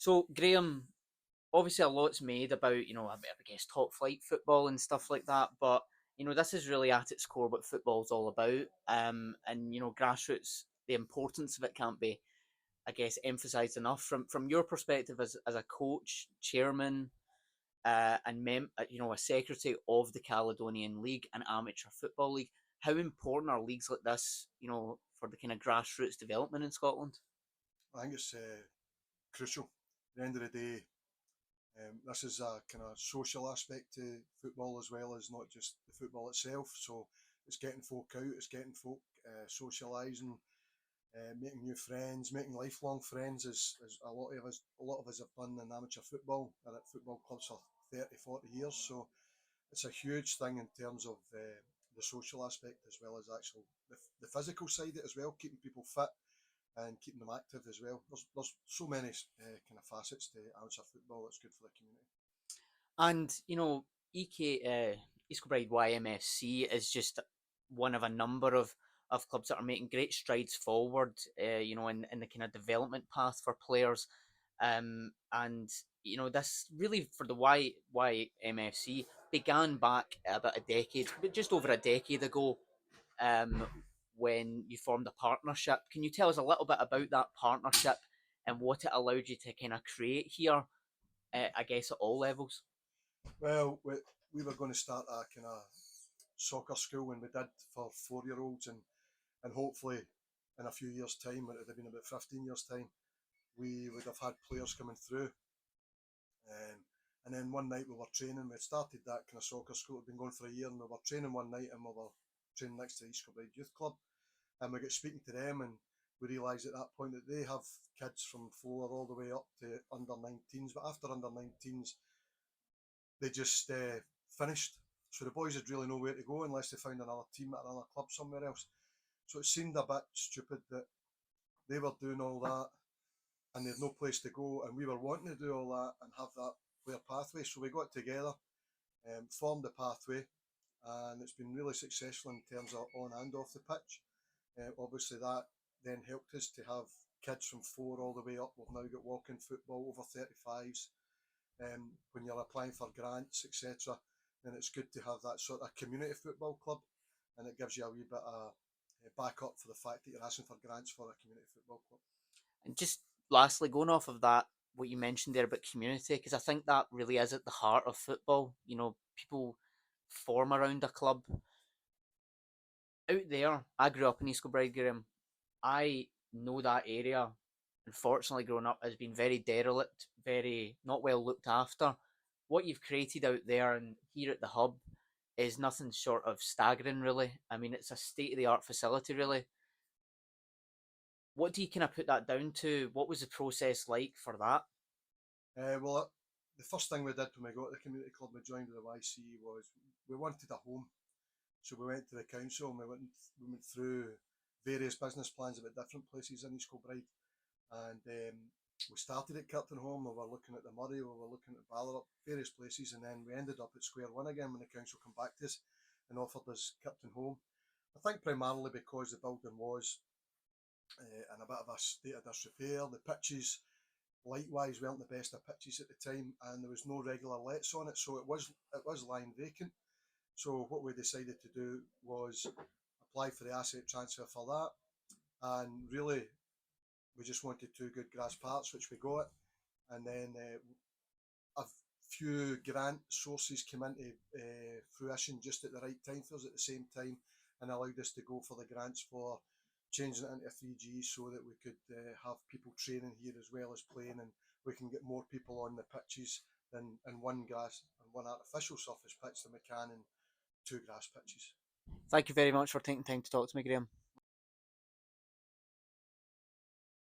So, Graham, obviously a lot's made about, I guess top flight football and stuff like that, but this is really at its core what football's all about. And grassroots, the importance of it can't be, I guess, emphasized enough. From your perspective as a coach, chairman, and a secretary of the Caledonian League and Amateur Football League, how important are leagues like this, for the kind of grassroots development in Scotland? I think it's crucial. At the end of the day, this is a kind of social aspect to football as well as not just the football itself. So it's getting folk out, it's getting folk socialising, making new friends, making lifelong friends, as a lot of us have done in amateur football and at football clubs for 30, 40 years. So it's a huge thing in terms of the social aspect as well as the physical side as well, keeping people fit and keeping them active as well. There's so many kind of facets to amateur football that's good for the community. And East Kilbride YM F.C is just one of a number of clubs that are making great strides forward. In the kind of development path for players. And this really for the YMFC began back about a decade, but just over a decade ago. Um, when you formed a partnership, can you tell us a little bit about that partnership and what it allowed you to kind of create here? I guess at all levels. Well, we were going to start a kind of soccer school when we did for 4 year olds, and hopefully in a few years' time, it would have been about 15 years' time, we would have had players coming through. And then one night we were training, we had started that kind of soccer school, it had been going for a year, and we were training one night and we were training next to the East Kilbride Youth Club. And we got speaking to them, and we realised at that point that they have kids from 4 all the way up to under 19s. But after under 19s, they just finished. So the boys had really nowhere to go unless they found another team at another club somewhere else. So it seemed a bit stupid that they were doing all that and they had no place to go, and we were wanting to do all that and have that player pathway. So we got together, formed a pathway, and it's been really successful in terms of on and off the pitch. Obviously, that then helped us to have kids from 4 all the way up. We've now got walking football over 35s. When you're applying for grants, etc., then it's good to have that sort of community football club, and it gives you a wee bit of backup for the fact that you're asking for grants for a community football club. And just lastly, going off of that, what you mentioned there about community, because I think that really is at the heart of football. People form around a club. Out there, I grew up in East Kilbride, Graham. I know that area, unfortunately, growing up, has been very derelict, very not well looked after. What you've created out there and here at the hub is nothing short of staggering, really. I mean, it's a state of the art facility, really. What do you kind of put that down to? What was the process like for that? Well, the first thing we did when we got the community club, we joined with the YC, was we wanted a home. So we went to the council and we went through various business plans about different places in East Kilbride. And we started at Kirton Home, we were looking at the Murray, we were looking at Ballarat, various places, and then we ended up at Square One again when the council came back to us and offered us Kirton Home. I think primarily because the building was in a bit of a state of disrepair. The pitches likewise weren't the best of pitches at the time, and there was no regular lets on it, so it was lying vacant. So what we decided to do was apply for the asset transfer for that, and really we just wanted 2 good grass parts, which we got, and then a few grant sources came into fruition just at the right time for us at the same time, and allowed us to go for the grants for changing it into 3G so that we could have people training here as well as playing, and we can get more people on the pitches than in one grass and one artificial surface pitch than we can in 2 grass pitches. Thank you very much for taking time to talk to me, Graham.